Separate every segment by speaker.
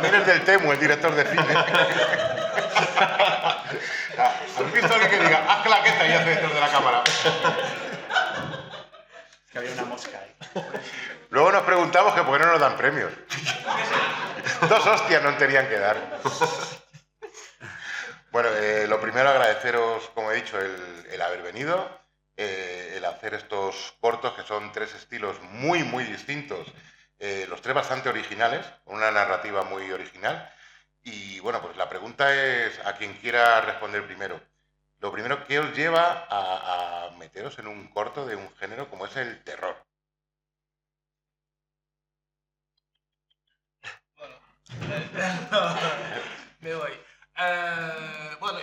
Speaker 1: también es del Temu, el director de cine. ¿Has visto a alguien que diga, haz claqueta y hace detrás de la cámara?
Speaker 2: Es que había una mosca ahí.
Speaker 1: Luego nos preguntamos que por qué no nos dan premios. 2 hostias nos tenían que dar. Bueno, lo primero agradeceros, como he dicho, el haber venido, el hacer estos cortos que son 3 estilos muy, muy distintos, los 3 bastante originales, con una narrativa muy original. Y bueno, pues la pregunta es a quien quiera responder primero. Lo primero, ¿qué os lleva a meteros en un corto de un género como es el terror?
Speaker 3: Bueno, me voy. Bueno,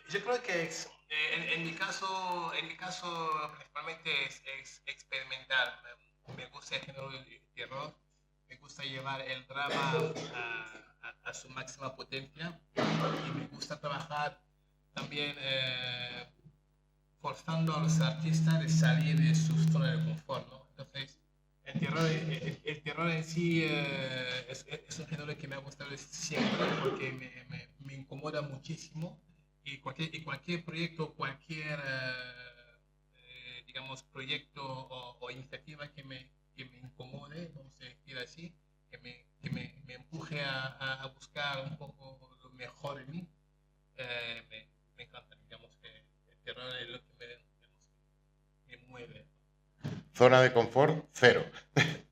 Speaker 3: yo creo que en mi caso principalmente es experimentar. Me gusta el género de terror, me gusta llevar el drama a su máxima potencia y me gusta trabajar también forzando a los artistas de salir de su zona de confort, ¿no? Entonces, el terror en sí es un género que me ha gustado siempre porque me incomoda muchísimo y cualquier proyecto, digamos, proyecto o iniciativa que me incomode, vamos a decir así, me empuje a buscar un poco lo mejor de mí, me encanta, digamos, que el terror es lo que me mueve.
Speaker 1: Zona de confort, 0.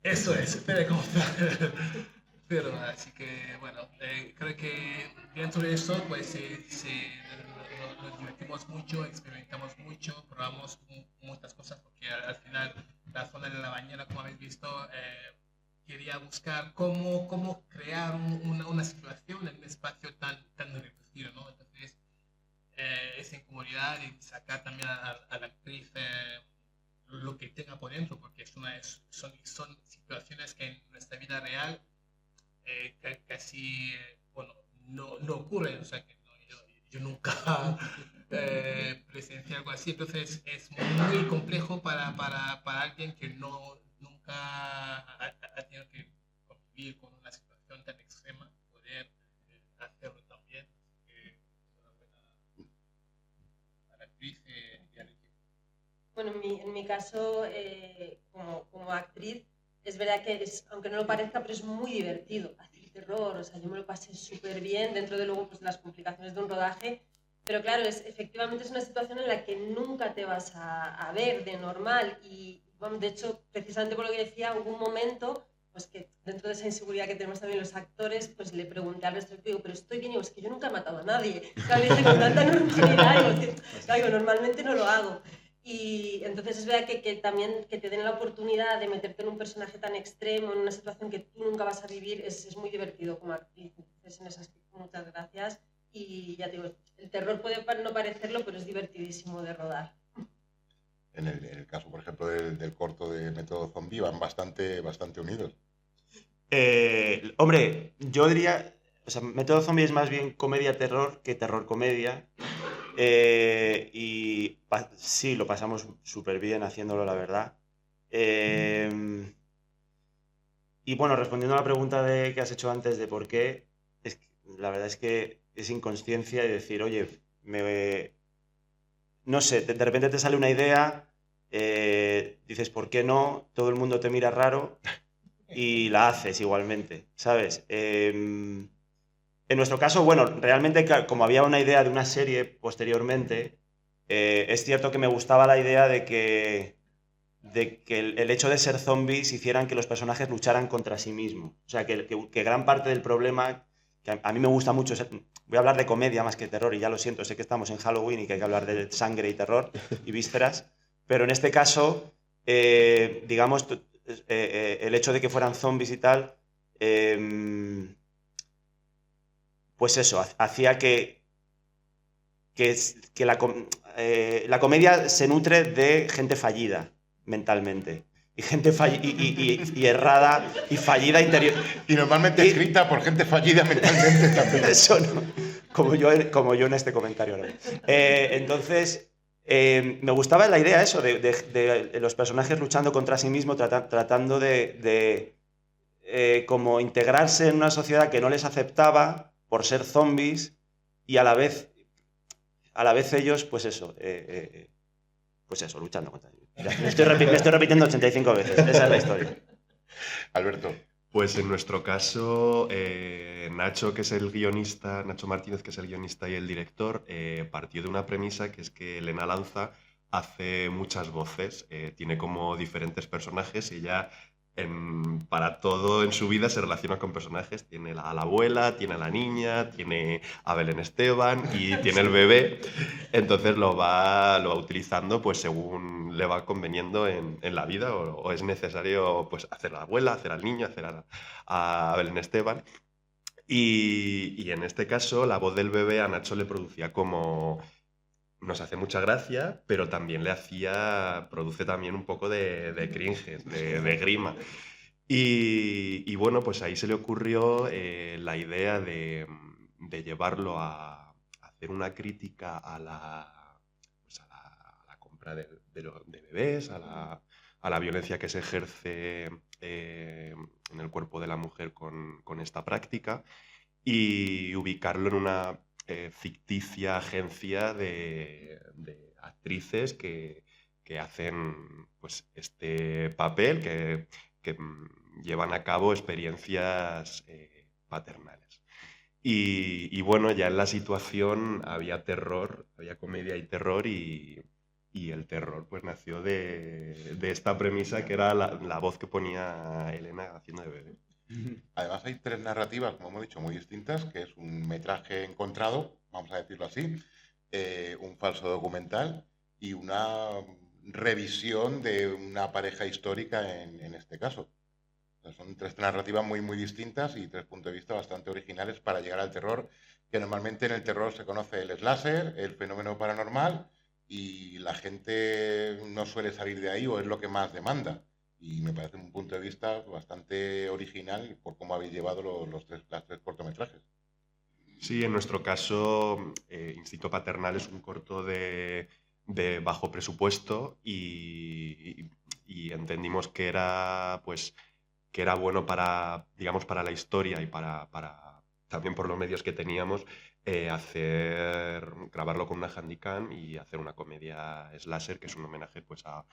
Speaker 3: Eso es, pero así que bueno, creo que dentro de eso pues nos divertimos mucho, experimentamos mucho, probamos muchas cosas porque al final la zona de la bañera, como habéis visto, quería buscar cómo crear una situación en un espacio tan reducido, ¿no? Entonces esa incomodidad y sacar también a la actriz lo que tenga por dentro, porque son situaciones que en nuestra vida real casi, bueno, no ocurren, o sea que yo nunca presencié algo así, entonces es muy complejo para alguien que nunca ha tenido que convivir con una situación tan extrema, poder hacerlo también, para la actriz y al equipo.
Speaker 4: Bueno, en mi caso, como actriz, es verdad que aunque no lo parezca, pero es muy divertido hacer terror, o sea, yo me lo pasé súper bien, dentro de luego pues, las complicaciones de un rodaje, pero claro, efectivamente es una situación en la que nunca te vas a ver de normal y, bueno, de hecho, precisamente por lo que decía, hubo un momento pues que dentro de esa inseguridad que tenemos también los actores, pues le pregunté al resto, digo, pero estoy bien, y digo, es que yo nunca he matado a nadie, ¿sabes? Con tanta normalidad, digo, normalmente no lo hago. Y entonces es verdad que también que te den la oportunidad de meterte en un personaje tan extremo, en una situación que tú nunca vas a vivir, es muy divertido como actriz. Entonces en ese aspecto muchas gracias. Y ya te digo, el terror puede no parecerlo, pero es divertidísimo de rodar.
Speaker 1: En el caso, por ejemplo, del corto de Método Zombie, van bastante unidos.
Speaker 2: Hombre, yo diría, o sea, Método Zombie es más bien comedia-terror que terror-comedia. Y sí, lo pasamos súper bien haciéndolo, la verdad. Y bueno, respondiendo a la pregunta que has hecho antes de por qué, la verdad es que es inconsciencia y decir, oye, no sé, de repente te sale una idea, dices, ¿por qué no? Todo el mundo te mira raro y la haces igualmente, ¿sabes? En nuestro caso, bueno, realmente como había una idea de una serie posteriormente, es cierto que me gustaba la idea de que el hecho de ser zombies hicieran que los personajes lucharan contra sí mismos. O sea, que gran parte del problema, que a mí me gusta mucho, voy a hablar de comedia más que terror, y ya lo siento, sé que estamos en Halloween y que hay que hablar de sangre y terror y vísceras, pero en este caso, digamos, el hecho de que fueran zombies y tal, pues eso, hacía que la comedia se nutre de gente fallida mentalmente. Y gente y errada y fallida interior.
Speaker 1: Y normalmente escrita por gente fallida mentalmente también.
Speaker 2: Eso no. Como yo en este comentario ahora. Entonces, me gustaba la idea eso, de los personajes luchando contra sí mismos, tratando de como integrarse en una sociedad que no les aceptaba por ser zombies y a la vez ellos, pues eso, luchando contra ellos. Me estoy repitiendo 85 veces, esa es la historia.
Speaker 1: Alberto.
Speaker 5: Pues en nuestro caso, Nacho, que es el guionista, Nacho Martínez, que es el guionista y el director, partió de una premisa que es que Elena Lanza hace muchas voces, tiene como diferentes personajes y ella para todo en su vida se relaciona con personajes. Tiene a la abuela, tiene a la niña, tiene a Belén Esteban y tiene el bebé. Entonces lo va utilizando pues según le va conveniendo en la vida o es necesario pues hacer a la abuela, hacer al niño, hacer a Belén Esteban. Y en este caso la voz del bebé a Nacho le producía como... Nos hace mucha gracia, pero también produce también un poco de cringe, de grima. Y bueno, pues ahí se le ocurrió la idea de llevarlo a hacer una crítica a la compra de bebés, a la violencia que se ejerce en el cuerpo de la mujer con esta práctica y ubicarlo en una ficticia agencia de actrices que hacen pues, este papel, que llevan a cabo experiencias paternales. Y bueno, ya en la situación había terror, había comedia y terror y el terror pues nació de esta premisa que era la voz que ponía Elena haciendo de bebé.
Speaker 1: Además hay 3 narrativas, como hemos dicho, muy distintas, que es un metraje encontrado, vamos a decirlo así, un falso documental y una revisión de una pareja histórica en este caso. O sea, son 3 narrativas muy, muy distintas y 3 puntos de vista bastante originales para llegar al terror, que normalmente en el terror se conoce el slasher, el fenómeno paranormal, y la gente no suele salir de ahí o es lo que más demanda. Y me parece un punto de vista bastante original por cómo habéis llevado los 3 cortometrajes.
Speaker 5: Sí, en nuestro caso, Instinto Paternal es un corto de bajo presupuesto y entendimos que era bueno para, digamos, para la historia y para también por los medios que teníamos, grabarlo con una Handycam y hacer una comedia slasher, que es un homenaje pues a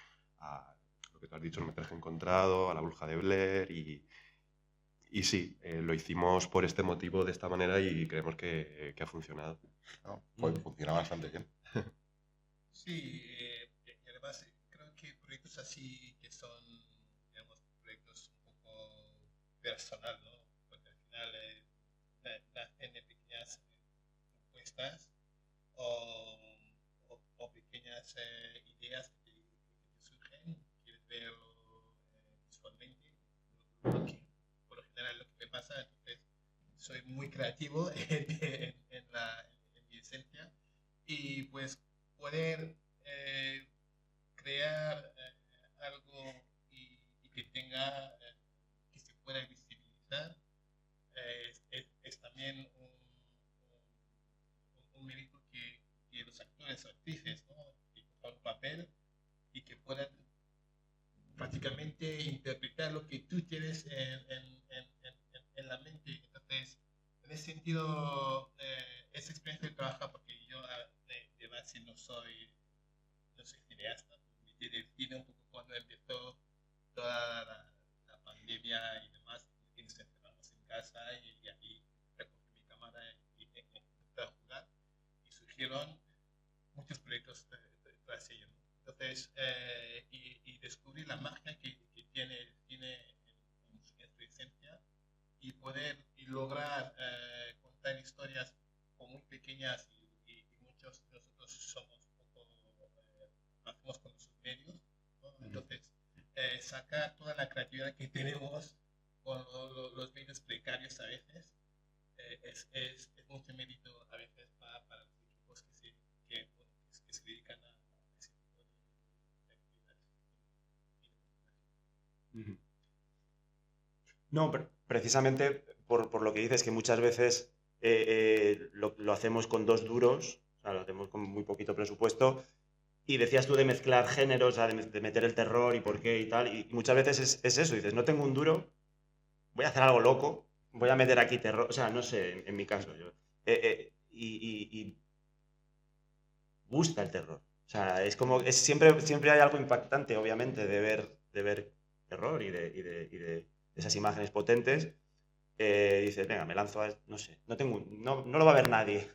Speaker 5: lo que tú has dicho, el metraje encontrado, a La Bruja de Blair y sí, lo hicimos por este motivo, de esta manera y creemos que ha funcionado.
Speaker 1: ¿No? Pues funciona bastante bien.
Speaker 3: Sí, y además creo que proyectos así que son, digamos, proyectos un poco personal, ¿no? Porque al final nacen de pequeñas encuestas o pequeñas ideas que te surgen, quieres verlo visualmente, por lo general lo que me pasa, entonces soy muy creativo en mi esencia y pues poder crear algo y que tenga, que se pueda visibilizar, es también un mérito que los actores o actrices, ¿no? Que cojan un papel y que puedan prácticamente interpretar lo que tú tienes en la mente. Entonces, en ese sentido, esa experiencia de trabajar, porque yo de base no soy cineasta, me metí en el cine un poco cuando empezó toda la pandemia y demás, que nos encerramos en casa y ahí recogí mi cámara y empecé a jugar y surgieron muchos proyectos tras ello, ¿no? Entonces, y descubrí la magia que tiene el cine en su esencia y poder y lograr contar historias muy pequeñas y muchos de nosotros somos un poco, hacemos con nuestros medios, ¿no? Entonces, sacar toda la creatividad que tenemos con los medios precarios a veces es mucho mérito a veces para los equipos que se dedican a ese tipo de actividades.
Speaker 2: No, precisamente por lo que dices, que muchas veces lo hacemos con 2 duros, o sea, lo hacemos con muy poquito presupuesto, y decías tú de mezclar géneros, o sea, de meter el terror y por qué y tal, y muchas veces es eso, dices, no tengo un duro, voy a hacer algo loco, voy a meter aquí terror, o sea, no sé, en mi caso, yo. Y gusta el terror. O sea, es como, siempre hay algo impactante, obviamente, de ver terror y de esas imágenes potentes. Dices, venga, me lanzo a... No sé, no lo va a ver nadie.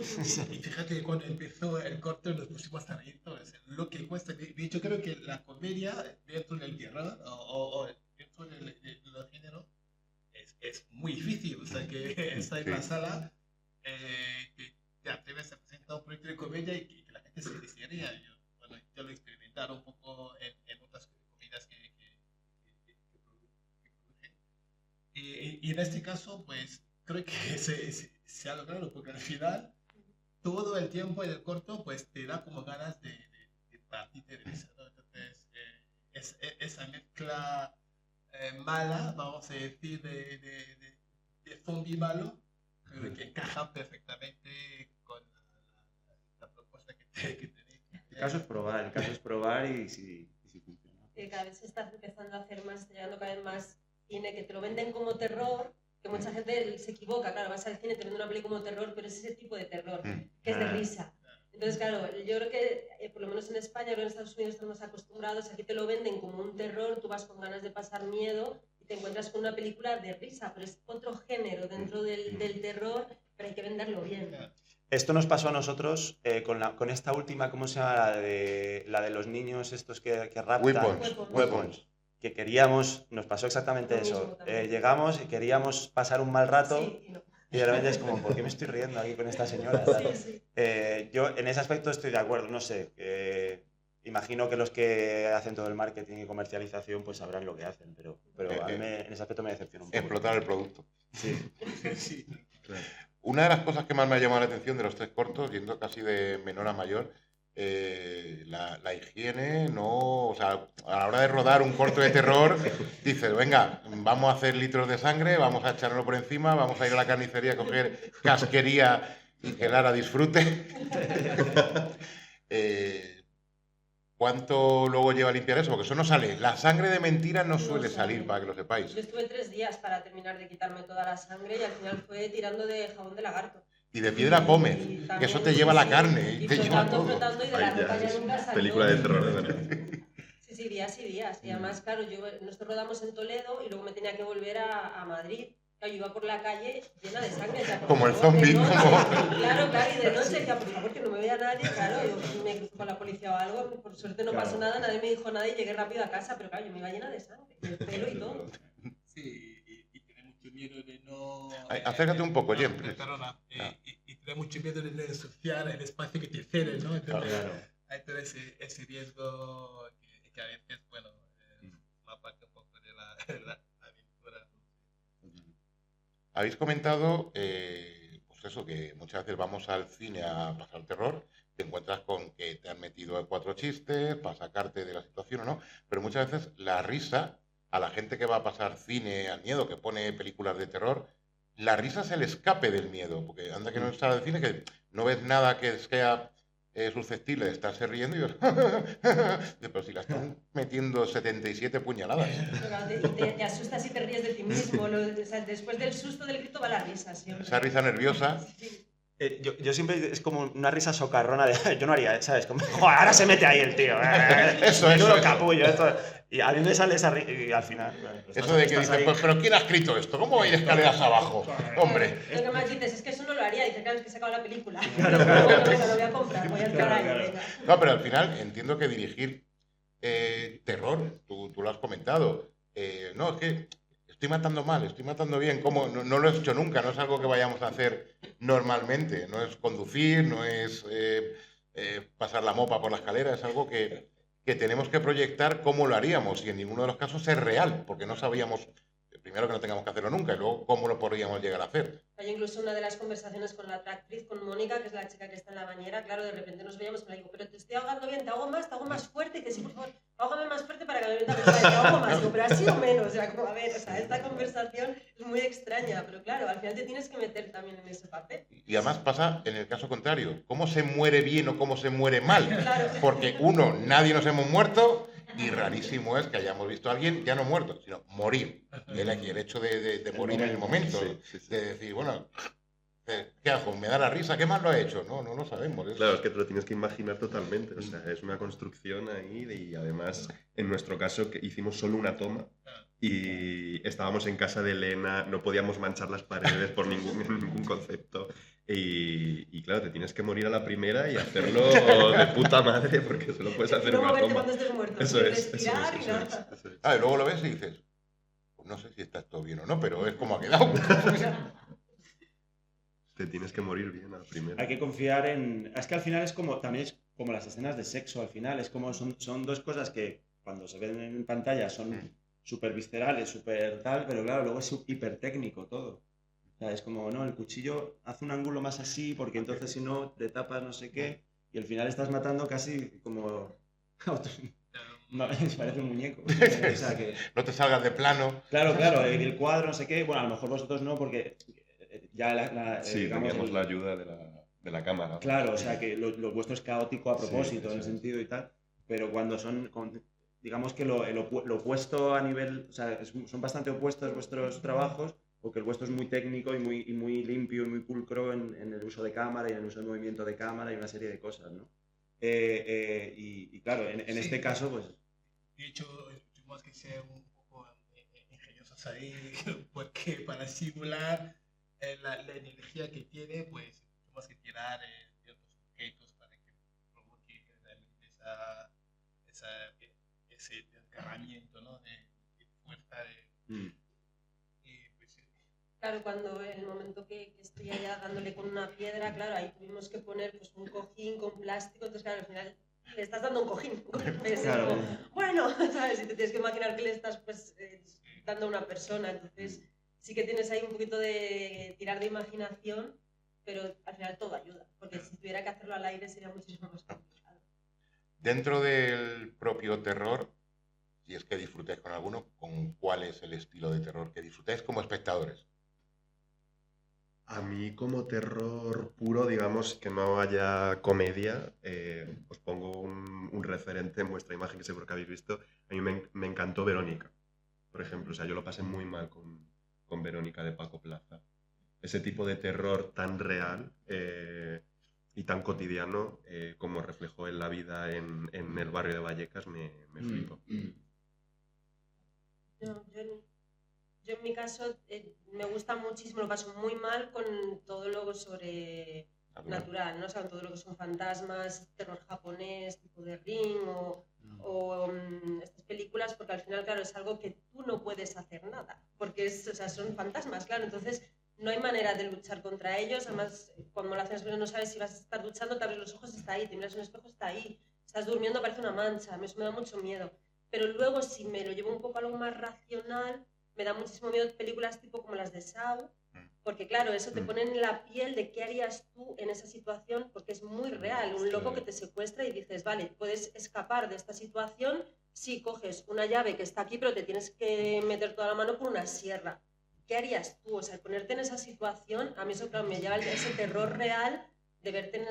Speaker 3: Y fíjate que cuando empezó el corto nos pusimos a reír todos. Lo que cuesta, de hecho creo que la comedia dentro del terror o dentro de los géneros es muy difícil. O sea, que está en la sala, que te atreves a presentar un proyecto de comedia y que la gente se ría. Yo lo he experimentado un poco en otras comedias que produje. Y en este caso, pues creo que se ha logrado, porque al final todo el tiempo en el corto pues te da como ganas de partirte de risa, ¿no? Entonces esa mezcla mala, vamos a decir, de zombie malo, creo que encaja perfectamente con la propuesta que tenéis.
Speaker 2: El caso es probar y si funciona.
Speaker 4: Cada vez se está empezando a hacer más, está llegando cada vez más cine que te lo venden como terror, que mucha gente se equivoca, claro, vas al cine, te venden una peli como terror, pero es ese tipo de terror, que es de risa. Entonces, claro, yo creo que, por lo menos en España, creo que en Estados Unidos estamos acostumbrados, aquí te lo venden como un terror, tú vas con ganas de pasar miedo y te encuentras con una película de risa, pero es otro género dentro del terror, pero hay que venderlo bien.
Speaker 2: Esto nos pasó a nosotros con esta última, ¿cómo se llama? La de los niños estos que raptan. Weapons. Que queríamos, nos pasó exactamente eso. Llegamos y queríamos pasar un mal rato y de repente es como, ¿por qué me estoy riendo aquí con esta señora? Yo en ese aspecto estoy de acuerdo, no sé. Imagino que los que hacen todo el marketing y comercialización pues sabrán lo que hacen, pero a mí en ese aspecto me decepciona un poco.
Speaker 1: Explotar el producto.
Speaker 2: Sí.
Speaker 1: Una de las cosas que más me ha llamado la atención de los 3 cortos, yendo casi de menor a mayor, la higiene, no, o sea, a la hora de rodar un corto de terror, dices, venga, vamos a hacer litros de sangre, vamos a echarlo por encima, vamos a ir a la carnicería a coger casquería y que Lara disfrute. ¿Cuánto luego lleva a limpiar eso? Porque eso no sale. La sangre de mentira no suele salir, para que lo sepáis.
Speaker 4: Yo estuve 3 días para terminar de quitarme toda la sangre y al final fue tirando de jabón de lagarto.
Speaker 1: Y de piedra pómez, que eso te lleva la carne y te lleva todo.
Speaker 4: Flotando y de la ropa ya nunca salió.
Speaker 5: Película de terror, de verdad.
Speaker 4: Sí, días y días. Y además, claro, nosotros rodamos en Toledo y luego me tenía que volver a Madrid. Claro, yo iba por la calle llena de sangre. O sea,
Speaker 1: como el zombie.
Speaker 4: Claro, y de noche decía, por favor, que no me vea nadie. Claro, yo me cruzo con la policía o algo. Por suerte no pasó nada, nadie me dijo nada y llegué rápido a casa. Pero claro, yo me iba llena de sangre, y el pelo y todo.
Speaker 3: Sí, y tiene mucho miedo de no...
Speaker 1: Acércate un poco, Jem.
Speaker 3: Perdona. Y tiene mucho miedo de no ensuciar el espacio que te cede, ¿no? Entonces, hay todo ese riesgo que a veces, bueno, forma parte un poco de la aventura.
Speaker 1: Habéis comentado, pues eso, que muchas veces vamos al cine a pasar terror, te encuentras con que te han metido 4 chistes para sacarte de la situación o no, pero muchas veces la risa, a la gente que va a pasar cine al miedo, que pone películas de terror, la risa es el escape del miedo, porque anda que no es sala de cine, que no ves nada que sea susceptible de estarse riendo y ves, pero si la están metiendo 77 puñaladas.
Speaker 4: Te asustas y te ríes de ti mismo. O sea, después del susto del grito va la risa siempre.
Speaker 1: Esa risa nerviosa.
Speaker 4: Sí.
Speaker 2: Yo siempre es como una risa socarrona de yo no haría, ¿sabes? Como, joder, ahora se mete ahí el tío.
Speaker 1: Eso.
Speaker 2: Capullo. Y a mí me sale esa risa y al final...
Speaker 1: Eso de que dices, pues, pero ¿quién ha escrito esto? ¿Cómo va a ir escaleras abajo? Hombre.
Speaker 4: Lo que más dices es que eso no lo haría. Dice, claro, es que se acaba la película. Bueno, lo voy a comprar, voy a estar ahí.
Speaker 1: No, pero al final entiendo que dirigir terror, tú lo has comentado. No, es que estoy matando mal, estoy matando bien. ¿Cómo? No lo he hecho nunca, no es algo que vayamos a hacer normalmente. No es conducir, no es pasar la mopa por la escalera, es algo que tenemos que proyectar cómo lo haríamos y en ninguno de los casos es real, porque no sabíamos, primero que no tengamos que hacerlo nunca y luego cómo lo podríamos llegar a hacer.
Speaker 4: Hay incluso una de las conversaciones con la otra actriz, con Mónica, que es la chica que está en la bañera, claro, de repente nos veíamos y me digo, pero te estoy ahogando bien, te hago más fuerte, que sí, por favor, ahógame más fuerte para que me meta más, te ahogo más, digo, pero así o menos, o sea, como a ver, o sea, esta conversación es muy extraña, pero claro, al final te tienes que meter también en ese papel.
Speaker 1: Y además pasa en el caso contrario, cómo se muere bien o cómo se muere mal,
Speaker 4: Claro.
Speaker 1: porque nadie nos hemos muerto Y rarísimo es que hayamos visto a alguien ya no muerto, sino morir. El hecho de morir en el momento, de decir, bueno, ¿qué hago? ¿Me da la risa? ¿Qué más lo ha hecho? No lo sabemos.
Speaker 5: Claro, es que te lo tienes que imaginar totalmente. O sea, es una construcción ahí y además, en nuestro caso, que hicimos solo una toma y estábamos en casa de Elena, no podíamos manchar las paredes por ningún concepto. Y claro, te tienes que morir a la primera y hacerlo de puta madre porque solo puedes hacer una toma.
Speaker 4: Cuando estés muerto,
Speaker 5: Eso es.
Speaker 1: Y luego lo ves y dices, pues no sé si está todo bien o no, pero es como ha quedado.
Speaker 5: Te tienes que morir bien a la primera.
Speaker 2: Hay que confiar en... Es que al final también es como las escenas de sexo, al final. Es como son dos cosas que cuando se ven en pantalla son súper viscerales, súper tal, pero claro, luego es hiper técnico todo. O sea, es como, no, el cuchillo hace un ángulo más así, porque entonces si no te tapas no sé qué, y al final estás matando casi como... No, parece un muñeco. O sea, que...
Speaker 1: No te salgas de plano.
Speaker 2: Claro, el cuadro, no sé qué. Bueno, a lo mejor vosotros no, porque ya
Speaker 5: sí,
Speaker 2: digamos,
Speaker 5: teníamos la ayuda de la cámara.
Speaker 2: Claro, o sea, que lo vuestro es caótico a propósito, en el
Speaker 5: sí.
Speaker 2: sentido y tal, pero cuando digamos que lo opuesto a nivel, o sea, son bastante opuestos vuestros trabajos, porque el vuestro es muy técnico y muy limpio y muy pulcro en el uso de cámara y en el uso del movimiento de cámara y una serie de cosas, ¿no? Y claro, en este caso, pues...
Speaker 3: De hecho, tuvimos que ser un poco ingeniosos ahí, porque para simular la energía que tiene, pues tuvimos que tirar ciertos objetos para que provoque realmente ese desgarramiento, ¿no? de fuerza. Pues,
Speaker 4: claro, cuando en el momento que estoy allá dándole con una piedra, claro, ahí tuvimos que poner pues, un cojín con plástico, entonces claro, al final le estás dando un cojín.
Speaker 2: Claro.
Speaker 4: Como, bueno, ¿sabes? Y te tienes que imaginar que le estás pues, dando a una persona, entonces sí que tienes ahí un poquito de tirar de imaginación, pero al final todo ayuda, porque si tuviera que hacerlo al aire sería muchísimo más complicado.
Speaker 1: Dentro del propio terror, si es que disfrutáis con alguno, ¿con cuál es el estilo de terror que disfrutáis como espectadores?
Speaker 5: A mí como terror puro, digamos, que no haya comedia, os pongo un referente en vuestra imagen que seguro que habéis visto. A mí me encantó Verónica, por ejemplo. O sea, yo lo pasé muy mal con Verónica de Paco Plaza. Ese tipo de terror tan real y tan cotidiano como reflejó en la vida en el barrio de Vallecas, me flipó.
Speaker 4: Yo en mi caso me gusta muchísimo, lo paso muy mal con todo lo sobrenatural, ¿no? O sea, todo lo que son fantasmas, terror japonés, tipo de Ring o estas películas, porque al final, claro, es algo que tú no puedes hacer nada, porque o sea, son fantasmas, claro, entonces no hay manera de luchar contra ellos, además cuando lo haces no sabes si vas a estar luchando, te abres los ojos, está ahí, te miras en un espejo, está ahí, estás durmiendo, parece una mancha, eso me da mucho miedo, pero luego si me lo llevo un poco a algo más racional, me da muchísimo miedo películas tipo como las de Saw, porque claro, eso te pone en la piel de qué harías tú en esa situación, porque es muy real, un loco que te secuestra y dices, vale, puedes escapar de esta situación si coges una llave que está aquí, pero te tienes que meter toda la mano por una sierra. ¿Qué harías tú? O sea, ponerte en esa situación, a mí eso claro, me lleva a ese terror real de verte en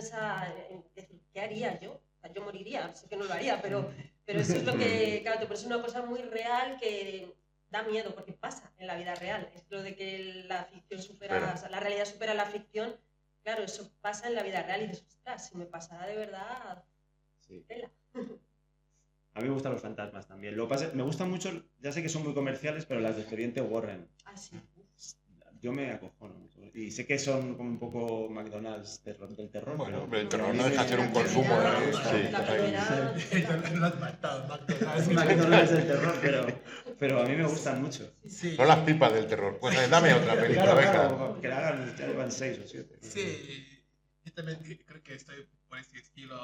Speaker 4: decir, ¿qué haría yo? O sea, yo moriría, sé que no lo haría, pero eso es lo que, claro, te pones una cosa muy real que da miedo porque pasa en la vida real. Es lo de que la ficción supera, o sea, la realidad supera la ficción. Claro, eso pasa en la vida real y dices, ostras, si me pasara de verdad,
Speaker 2: sí.
Speaker 4: Tela.
Speaker 2: A mí me gustan los fantasmas también. Lo que pasa, me gustan mucho, ya sé que son muy comerciales, pero las de Expediente Warren.
Speaker 4: Ah, sí.
Speaker 2: Yo me acojono mucho. Y sé que son como un poco McDonald's del terror.
Speaker 1: Bueno,
Speaker 2: pero
Speaker 1: el terror no deja de ser un consumo.
Speaker 4: La primera...
Speaker 3: Lo has matado, McDonald's.
Speaker 2: McDonald's del terror, pero a mí me gustan mucho.
Speaker 3: Sí.
Speaker 1: Son las pipas del terror. Pues dame otra película, venga.
Speaker 2: Claro, que la hagan, ya llevan 6 o 7.
Speaker 3: Sí, yo también creo que estoy por ese estilo,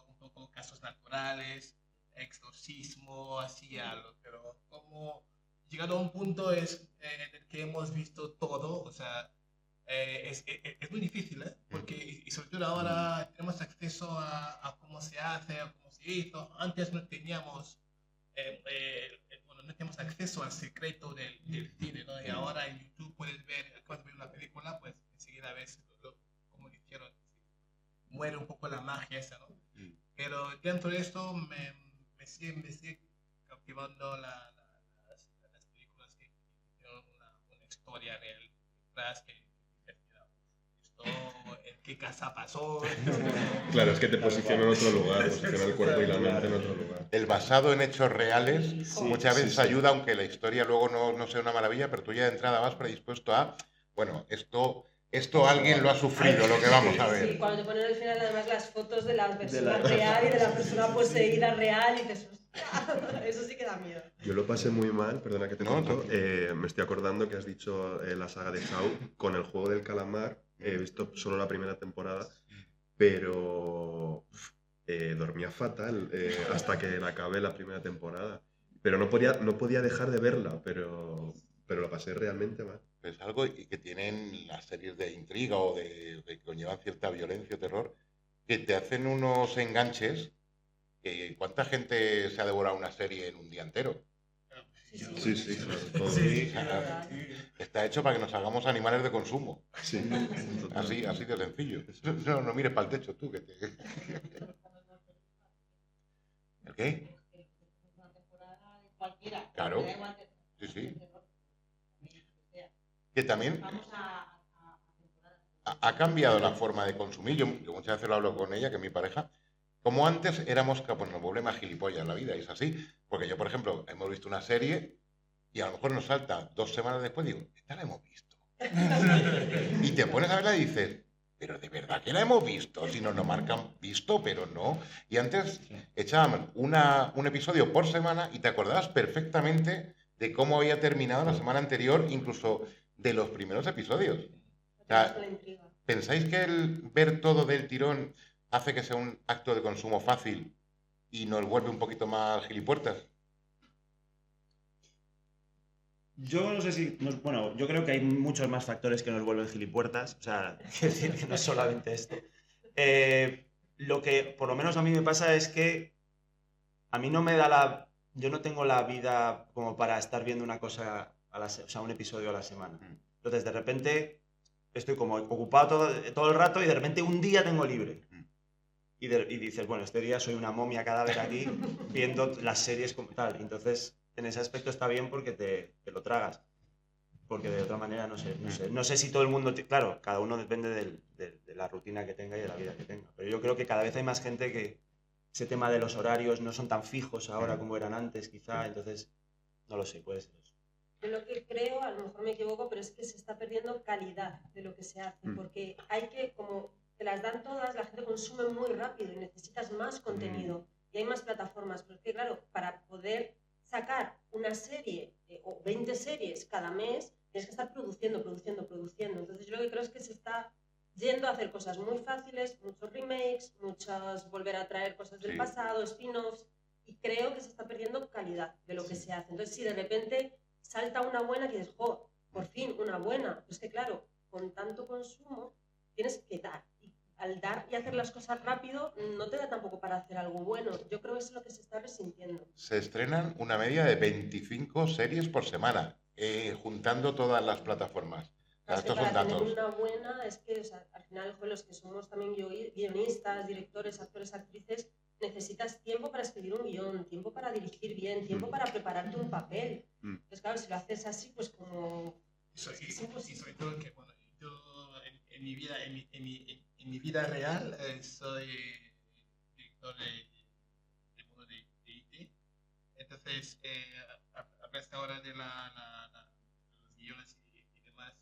Speaker 3: un poco casos naturales, exorcismo, así algo, pero como llegado a un punto en el que hemos visto todo, o sea, es muy difícil, ¿eh? Porque, y sobre todo ahora tenemos acceso a cómo se hace, a cómo se hizo. Antes no teníamos, bueno, no teníamos acceso al secreto del cine, ¿no? Y ahora en YouTube puedes ver, cuando ves una película, pues enseguida ves cómo lo hicieron. Muere un poco la magia esa, ¿no? Pero dentro de esto me me sigue cautivando las películas que tienen una historia real detrás que mira, esto, ¿en qué casa pasó?
Speaker 5: Claro, es que te posiciona en otro lugar, posiciona el cuerpo y la mente en otro lugar.
Speaker 1: El basado en hechos reales
Speaker 2: Sí,
Speaker 1: muchas veces
Speaker 5: sí.
Speaker 1: ayuda, aunque la historia luego no sea una maravilla, pero tú ya de entrada vas predispuesto a, bueno, esto alguien lo ha sufrido, lo que vamos a
Speaker 4: Sí,
Speaker 1: ver.
Speaker 4: cuando te ponen al final además las fotos de la persona
Speaker 2: la-
Speaker 4: real y de la persona poseída real y dices, hostia, eso sí que da miedo.
Speaker 5: Yo lo pasé muy mal, perdona que te
Speaker 1: No,
Speaker 5: corto.
Speaker 1: tranquilo.
Speaker 5: Me estoy acordando que has dicho la saga de Saw con el juego del calamar. He visto solo la primera temporada, pero dormía fatal hasta que la acabé la primera temporada. Pero no podía dejar de verla, pero la pasé realmente mal.
Speaker 1: Es algo que tienen las series de intriga o de que conllevan cierta violencia o terror, que te hacen unos enganches. Que ¿cuánta gente se ha devorado una serie en un día entero?
Speaker 5: Sí, sí, sobre todo.
Speaker 3: Sí,
Speaker 1: Ajá. Está hecho para que nos hagamos animales de consumo.
Speaker 5: Sí, total.
Speaker 1: Así de sencillo. No mires para el techo tú. ¿El qué? Claro. Sí. Que también ha cambiado la forma de consumir. Yo muchas veces lo hablo con ella, que es mi pareja. Como antes éramos, pues nos vuelve más gilipollas en la vida, y es así. Porque yo, por ejemplo, hemos visto una serie y a lo mejor nos salta 2 semanas después y digo, esta la hemos visto. Y te pones a verla y dices, pero de verdad que la hemos visto, si nos marcan visto, pero no. Y antes echaban un episodio por semana y te acordabas perfectamente de cómo había terminado la semana anterior, incluso de los primeros episodios. O sea, ¿pensáis que el ver todo del tirón hace que sea un acto de consumo fácil y nos vuelve un poquito más gilipuertas?
Speaker 2: Yo no sé si. Bueno, yo creo que hay muchos más factores que nos vuelven gilipuertas. O sea, quiero decir que no es solamente esto. Lo que por lo menos a mí me pasa es que a mí no me da la. Yo no tengo la vida como para estar viendo una cosa, o sea, un episodio a la semana. Entonces, de repente, estoy como ocupado todo el rato y de repente un día tengo libre. Y dices, bueno, este día soy una momia cadáver aquí viendo las series como tal. Entonces, en ese aspecto está bien porque te lo tragas. Porque de otra manera, no sé si todo el mundo... Claro, cada uno depende de la rutina que tenga y de la vida que tenga. Pero yo creo que cada vez hay más gente que ese tema de los horarios no son tan fijos ahora como eran antes, quizá. Entonces, no lo sé, puede ser eso.
Speaker 4: Yo lo que creo, a lo mejor me equivoco, pero es que se está perdiendo calidad de lo que se hace. Porque hay que, como te las dan todas, la gente consume muy rápido y necesitas más contenido. Y hay más plataformas. Pero es que, claro, para poder sacar una serie o 20 series cada mes, tienes que estar produciendo. Entonces yo lo que creo es que se está yendo a hacer cosas muy fáciles, muchos remakes, muchas volver a traer cosas del pasado, spin-offs, y creo que se está perdiendo calidad de lo que se hace. Entonces si de repente salta una buena que dices, jo, por fin una buena, pues que claro, con tanto consumo tienes que dar. Y al dar y hacer las cosas rápido no te da tampoco para hacer algo bueno. Yo creo que es lo que se está resintiendo.
Speaker 1: Se estrenan una media de 25 series por semana, juntando todas las plataformas. O sea, estos son
Speaker 4: Para
Speaker 1: datos.
Speaker 4: tener una buena, es que o sea, al final los que somos también guionistas, directores, actores, actrices, necesitas tiempo para escribir un guión, tiempo para dirigir bien, tiempo para prepararte un papel. Entonces claro, si lo haces así, pues como...
Speaker 3: Y sobre todo que bueno, yo en mi vida real soy director de mundo de IT. Entonces, hablaste ahora de los guiones y demás.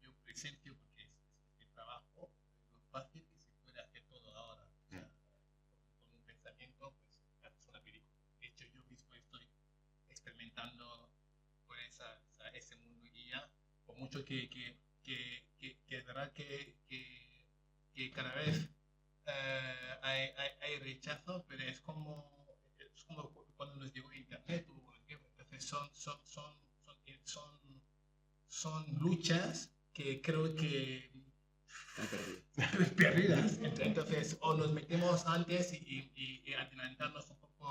Speaker 3: Yo presento porque es mi trabajo, lo fácil que se puede hacer todo ahora. O sea, con un pensamiento, pues haces una película. De hecho, yo mismo estoy experimentando con ese mundo y ya, por mucho que es verdad que cada vez hay rechazo, pero es como cuando nos llegó internet, entonces son luchas que creo que perdidas. Entonces, o nos metemos antes y adelantarnos un poco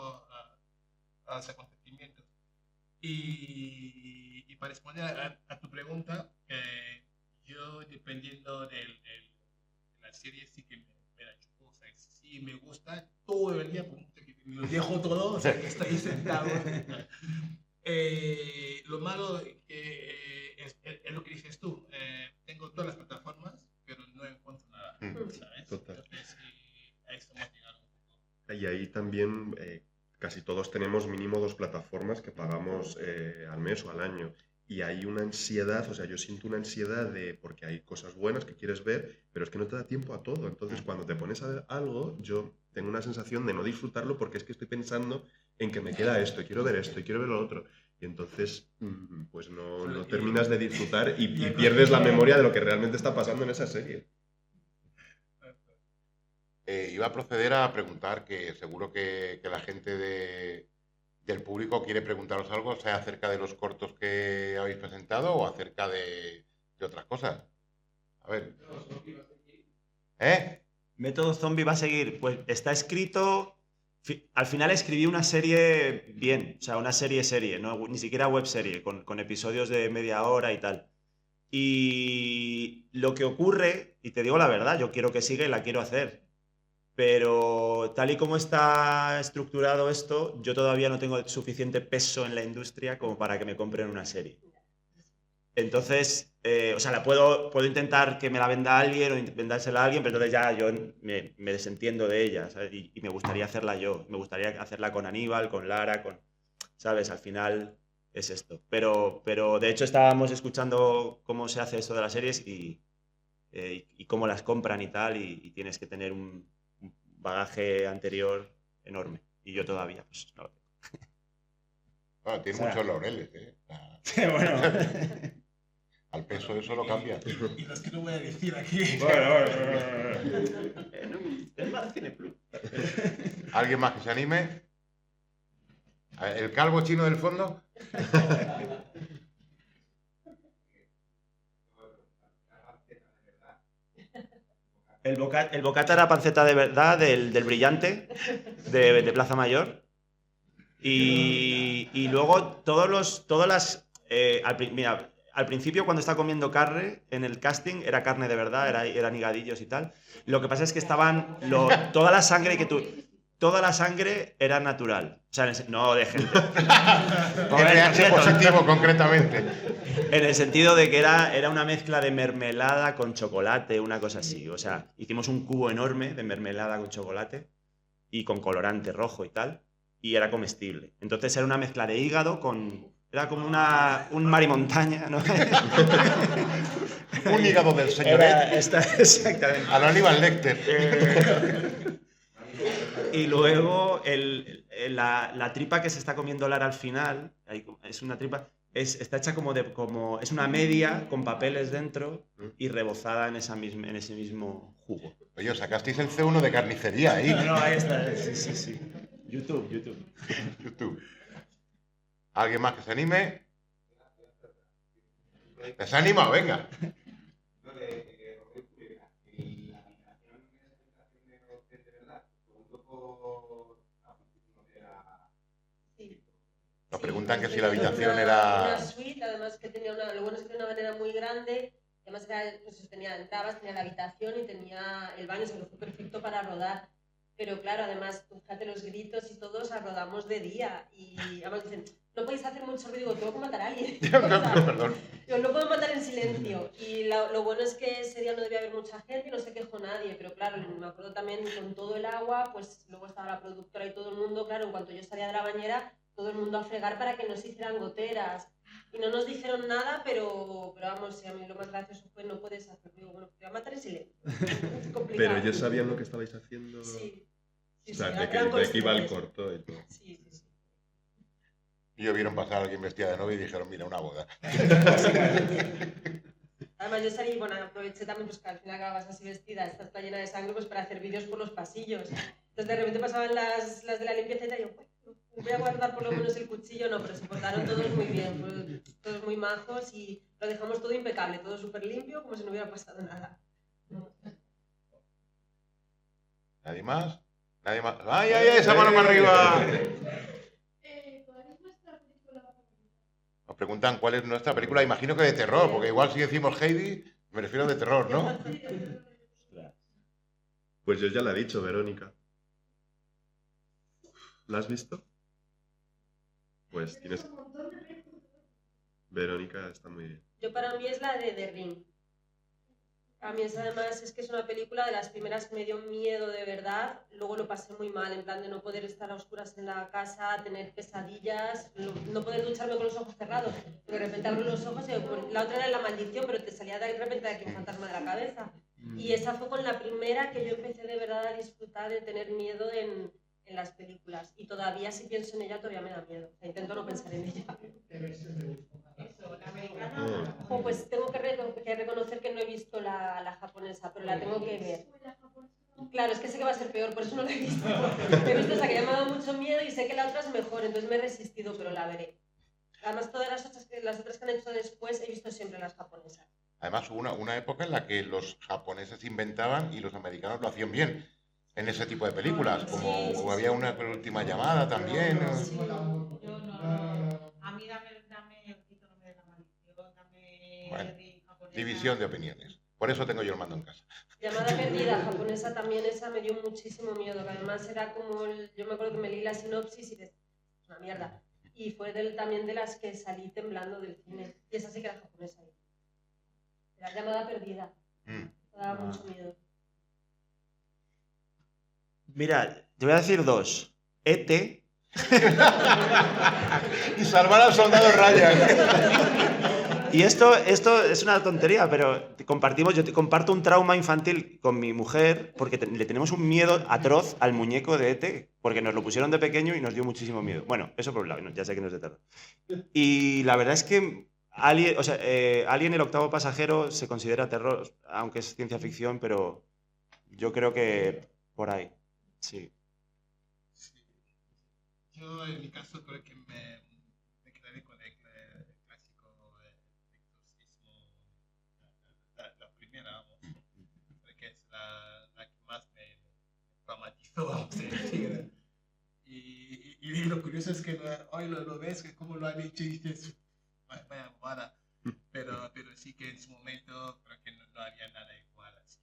Speaker 3: a los acontecimientos. Y para responder a tu pregunta, yo dependiendo de la serie sí que me la chupo. O sea, si me gusta todo el día, por mucho que lo dejo todo, o sea, que estoy sentado. Lo malo es lo que dices tú. Tengo todas las plataformas, pero no encuentro nada, ¿sabes?
Speaker 5: Total.
Speaker 3: Entonces, a eso hemos llegado un poco.
Speaker 5: Y ahí también casi todos tenemos mínimo 2 plataformas que pagamos al mes o al año. Y hay una ansiedad, o sea, yo siento una ansiedad porque hay cosas buenas que quieres ver, pero es que no te da tiempo a todo. Entonces, cuando te pones a ver algo, yo tengo una sensación de no disfrutarlo porque es que estoy pensando en que me queda esto, y quiero ver esto, y quiero ver lo otro. Y entonces, pues no terminas de disfrutar y pierdes la memoria de lo que realmente está pasando en esa serie.
Speaker 1: Iba a proceder a preguntar, que seguro que la gente del público quiere preguntaros algo, sea acerca de los cortos que habéis presentado o acerca de otras cosas. A ver. ¿Eh?
Speaker 2: Método Zombie va a seguir. Pues está escrito. Al final escribí una serie bien, o sea, una serie, ¿no? Ni siquiera web serie, con episodios de media hora y tal. Y lo que ocurre, y te digo la verdad, yo quiero que siga y la quiero hacer. Pero tal y como está estructurado esto, yo todavía no tengo suficiente peso en la industria como para que me compren una serie. Entonces, o sea, puedo intentar que me la venda alguien o vendérsela a alguien, pero entonces ya yo me desentiendo de ella, ¿sabes? Y me gustaría hacerla yo. Me gustaría hacerla con Aníbal, con Lara, ¿sabes? Al final es esto. Pero de hecho estábamos escuchando cómo se hace esto de las series y cómo las compran y tal, y tienes que tener un bagaje anterior enorme. Y yo todavía, pues, no lo tengo.
Speaker 1: Bueno, tiene
Speaker 2: O sea,
Speaker 1: muchos laureles, ¿eh?
Speaker 2: Bueno.
Speaker 1: Al peso eso lo cambia.
Speaker 3: Y los que no voy a decir aquí.
Speaker 2: Bueno. Es más Cine Plus.
Speaker 1: ¿Alguien más que se anime? A ver, ¿el calvo chino del fondo?
Speaker 2: El bocata era panceta de verdad del brillante de Plaza Mayor. Y luego mira, al principio cuando estaba comiendo carne en el casting era carne de verdad, eran higadillos y tal. Lo que pasa es que estaban toda la sangre era natural. O sea, no de gente.
Speaker 1: RH positivo concretamente.
Speaker 2: En el sentido de que era una mezcla de mermelada con chocolate, una cosa así. O sea, hicimos un cubo enorme de mermelada con chocolate y con colorante rojo y tal, y era comestible. Entonces era una mezcla de hígado con... Era como un marimontaña, ¿no?
Speaker 1: Un hígado del señor.
Speaker 2: Exactamente.
Speaker 1: A lo Aníbal Lecter.
Speaker 2: Y luego la tripa que se está comiendo Lara al final, es una tripa... está hecha es una media con papeles dentro y rebozada en ese mismo jugo.
Speaker 1: Oye, sacasteis el C1 de carnicería ahí.
Speaker 2: No, ahí está. Sí. YouTube.
Speaker 1: ¿Alguien más que se anime? ¿Que se ha animado? Venga. Nos preguntan que si la habitación era...
Speaker 4: Una suite, además que tenía lo bueno es que tenía una bañera muy grande, además entrabas, tenía la habitación y tenía el baño, se lo fue perfecto para rodar. Pero claro, además, fíjate los gritos y todo, o sea, rodamos de día. Y además dicen, no podéis hacer mucho ruido, tengo que matar a alguien.
Speaker 1: Perdón.
Speaker 4: Yo no puedo matar en silencio. Y lo bueno es que ese día no debía haber mucha gente y no se quejó nadie. Pero claro, me acuerdo también con todo el agua, pues luego estaba la productora y todo el mundo, claro, en cuanto yo salía de la bañera, todo el mundo a fregar para que no se hicieran goteras. Y no nos dijeron nada, pero vamos, si a mí lo más gracioso fue no puedes hacer ruido. Bueno, te voy a matar en silencio. Es complicado.
Speaker 5: Pero ellos sabían lo que estabais haciendo.
Speaker 4: Sí.
Speaker 5: O sea, de que iba el corto y todo.
Speaker 4: Sí.
Speaker 1: Y yo vieron pasar a alguien vestida de novia y dijeron, mira, una boda.
Speaker 4: Además yo salí, bueno, aproveché también pues que al final acabas así vestida, estás toda llena de sangre, pues para hacer vídeos por los pasillos. Entonces de repente pasaban las de la limpieza y yo, voy a guardar por lo menos el cuchillo, no, pero se portaron todos muy bien, todos muy majos y lo dejamos todo impecable, todo súper limpio, como si no hubiera pasado nada.
Speaker 1: ¿Nadie más? ¿Nadie más? ¡Ay, esa mano para arriba! Nos preguntan cuál es nuestra película, imagino que de terror, porque igual si decimos Heidi, me refiero de terror, ¿no?
Speaker 5: Pues yo ya la he dicho, Verónica. ¿La has visto? Pues tienes... Verónica está muy bien.
Speaker 4: Yo para mí es la de The Ring. A mí esa además es que es una película de las primeras que me dio miedo de verdad. Luego lo pasé muy mal, en plan de no poder estar a oscuras en la casa, tener pesadillas, no poder ducharme con los ojos cerrados. De repente abro los ojos y la otra era La Maldición, pero te salía de repente de aquí un fantasma de la cabeza. Y esa fue con la primera que yo empecé de verdad a disfrutar de tener miedo en las películas. Y todavía si pienso en ella todavía me da miedo. O sea, intento no pensar en ella. Pues tengo que reconocer que no he visto la japonesa, pero la tengo que ver. Claro, es que sé que va a ser peor, por eso no la he visto. He visto esa que me ha dado mucho miedo y sé que la otra es mejor, entonces me he resistido, pero la veré. Además, todas las otras que han hecho después he visto siempre las japonesas.
Speaker 1: Además, hubo una época en la que los japoneses inventaban y los americanos lo hacían bien en ese tipo de películas, como había una Última Llamada también.
Speaker 4: Sí.
Speaker 6: A mí dame el título de La Maldición, dame
Speaker 1: Bueno,
Speaker 6: japonesa.
Speaker 1: división de opiniones. Por eso tengo yo el mando en casa.
Speaker 4: Llamada Perdida, japonesa también, esa me dio muchísimo miedo, que además era como, yo me acuerdo que me leí la sinopsis y dije, es una mierda. Y fue también de las que salí temblando del cine. Y esa sí que era japonesa. Era Llamada Perdida. Me daba mucho miedo.
Speaker 2: Mira, te voy a decir dos. E.T.
Speaker 1: Y salvar al soldado Ryan.
Speaker 2: Y esto es una tontería, pero yo te comparto un trauma infantil con mi mujer porque le tenemos un miedo atroz al muñeco de E.T. porque nos lo pusieron de pequeño y nos dio muchísimo miedo. Bueno, eso por un lado, ya sé que no es de terror. Y la verdad es que Alien el octavo pasajero se considera terror, aunque es ciencia ficción, pero yo creo que por ahí, sí.
Speaker 3: Yo en mi caso creo que me quedaré con el clásico Exorcismo, la primera, vamos, porque es la que más me traumatizó, vamos a decir. Y lo curioso es que hoy lo ves, que cómo lo han hecho y dices, vaya bobada, pero sí que en su momento creo que no había nada igual así.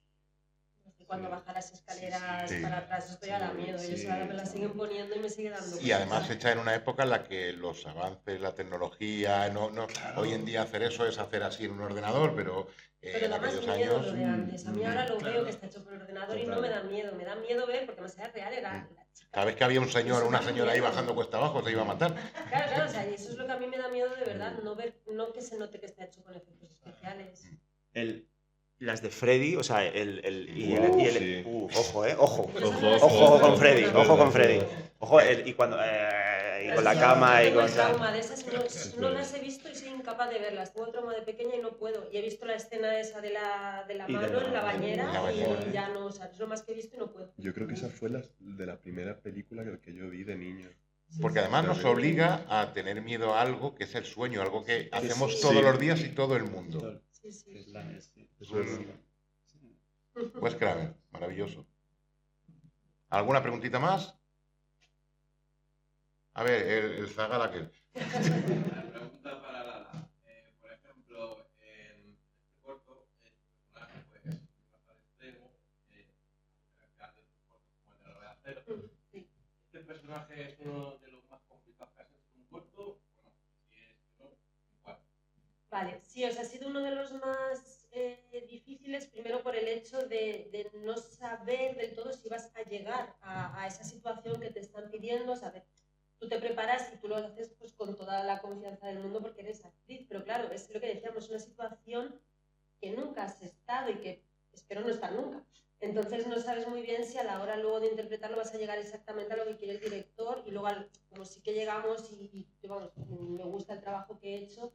Speaker 4: Cuando baja las escaleras para atrás, esto ya da miedo. Ellos ahora me la siguen poniendo y me sigue dando.
Speaker 1: Y además hecha en una época en la que los avances, la tecnología, claro. Hoy en día hacer eso es hacer así en un ordenador, pero en
Speaker 4: da más
Speaker 1: aquellos
Speaker 4: miedo
Speaker 1: años...
Speaker 4: lo de antes. A mí ahora lo veo que está hecho por el ordenador y no me da miedo ver porque más allá real era la chica.
Speaker 1: Cada vez que había un señor o una señora ahí bajando cuesta abajo se iba a matar.
Speaker 4: Claro, o sea, y eso es lo que a mí me da miedo de verdad, no que se note que está hecho con efectos especiales.
Speaker 2: Las de Freddy, o sea,
Speaker 5: Sí.
Speaker 2: Ojo con Freddy, ojo con Freddy. Ojo, y cuando y con la cama y con
Speaker 4: trauma de esas no las he visto y soy incapaz de verlas. Tengo trauma de pequeña y no puedo. Y he visto la escena esa de la mano en la bañera y ya no, o sea, es lo más que he visto y no puedo.
Speaker 5: Yo creo que esa fue de la primera película que yo vi de niño.
Speaker 1: Porque además nos obliga a tener miedo a algo que es el sueño, algo que hacemos todos los días y todo el mundo.
Speaker 4: Sí.
Speaker 1: Pues Kramer, maravilloso. ¿Alguna preguntita más? A ver, el zagal aquel.
Speaker 7: Una pregunta para Lala. Por ejemplo, en este corto, el personaje pues pasa al extremo, caracteres de cortos como el de la Red Acero. ¿Este personaje es uno de los más complicados que has hecho en un corto? Bueno, si es que no, ¿cuál?
Speaker 4: Vale, sí, o sea, ha sido uno de los más difíciles, primero por el hecho de no saber del todo si vas a llegar a esa situación que te están pidiendo, ¿sabes? Tú te preparas y tú lo haces pues con toda la confianza del mundo porque eres actriz, pero claro, es lo que decíamos, una situación que nunca has estado y que espero no estar nunca. Entonces no sabes muy bien si a la hora luego de interpretarlo vas a llegar exactamente a lo que quiere el director y luego como sí que llegamos y vamos, me gusta el trabajo que he hecho,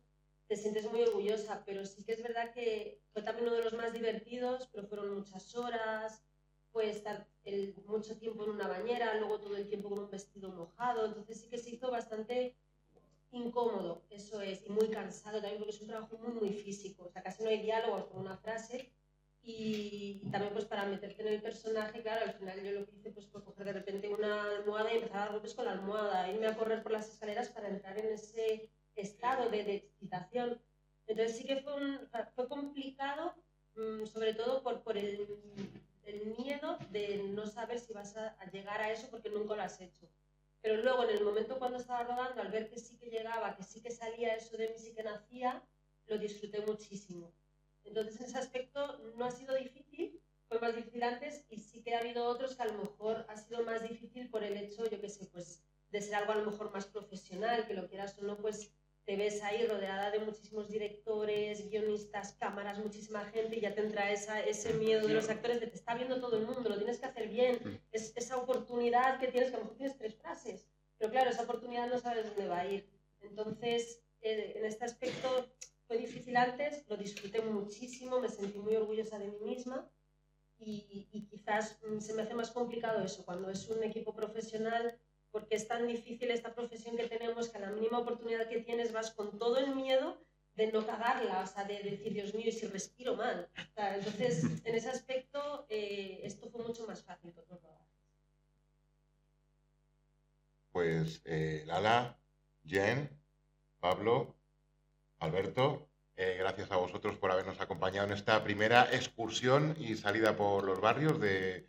Speaker 4: te sientes muy orgullosa, pero sí que es verdad que fue también uno de los más divertidos, pero fueron muchas horas, fue estar mucho tiempo en una bañera, luego todo el tiempo con un vestido mojado, entonces sí que se hizo bastante incómodo, eso es, y muy cansado también porque es un trabajo muy físico, o sea, casi no hay diálogos con una frase y también pues para meterte en el personaje, claro, al final yo lo que hice pues fue coger de repente una almohada y empezar a dar golpes con la almohada, irme a correr por las escaleras para entrar en ese estado de excitación. Entonces sí que fue complicado, sobre todo por el miedo de no saber si vas a llegar a eso porque nunca lo has hecho. pero luego en el momento cuando estaba rodando, al ver que sí que llegaba, que sí que salía eso de mí, sí que nacía, lo disfruté muchísimo. Entonces en ese aspecto no ha sido difícil, fue más difícil antes, y sí que ha habido otros que a lo mejor ha sido más difícil por el hecho, yo qué sé, pues de ser algo a lo mejor más profesional, que lo quieras o no, pues te ves ahí rodeada de muchísimos directores, guionistas, cámaras, muchísima gente, y ya te entra ese miedo de los actores de te está viendo todo el mundo, lo tienes que hacer bien, es esa oportunidad que tienes, que a lo mejor tienes 3 frases, pero claro, esa oportunidad no sabes dónde va a ir. Entonces, en este aspecto fue difícil antes, lo disfruté muchísimo, me sentí muy orgullosa de mí misma, y quizás se me hace más complicado eso, cuando es un equipo profesional, porque es tan difícil esta profesión que tenemos, que a la mínima oportunidad que tienes vas con todo el miedo de no cagarla, o sea, de decir, Dios mío, ¿y si respiro mal? O sea, entonces, en ese aspecto, esto fue mucho más fácil que otros rodajes.
Speaker 1: Pues Lala, Jen, Pablo, Alberto, gracias a vosotros por habernos acompañado en esta primera excursión y salida por los barrios del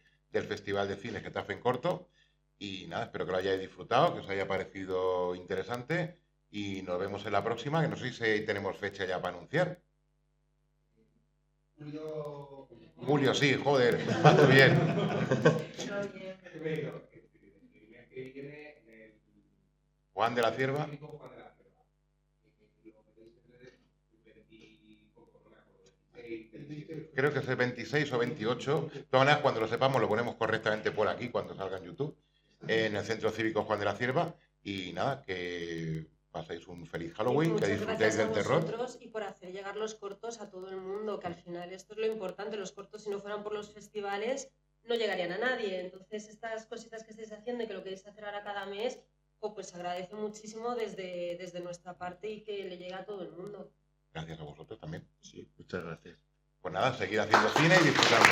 Speaker 1: Festival de Cine Getafe en Corto. Y nada, espero que lo hayáis disfrutado, que os haya parecido interesante, y nos vemos en la próxima, que no sé si tenemos fecha ya para anunciar. Julio, sí, joder, va muy bien. Juan de la Cierva. Creo que es el 26 o 28. De todas maneras, cuando lo sepamos, lo ponemos correctamente por aquí, cuando salga en YouTube, en el Centro Cívico Juan de la Cierva. Y nada, que paséis un feliz Halloween, que disfrutéis del terror.
Speaker 4: Y por hacer llegar los cortos a todo el mundo, que al final esto es lo importante. Los cortos, si no fueran por los festivales, no llegarían a nadie. Entonces, estas cositas que estáis haciendo y que lo queréis hacer ahora cada mes, pues se agradece muchísimo desde nuestra parte, y que le llegue a todo el mundo.
Speaker 1: Gracias a vosotros también.
Speaker 5: Sí, muchas gracias.
Speaker 1: Pues nada, seguid haciendo cine y disfrutando.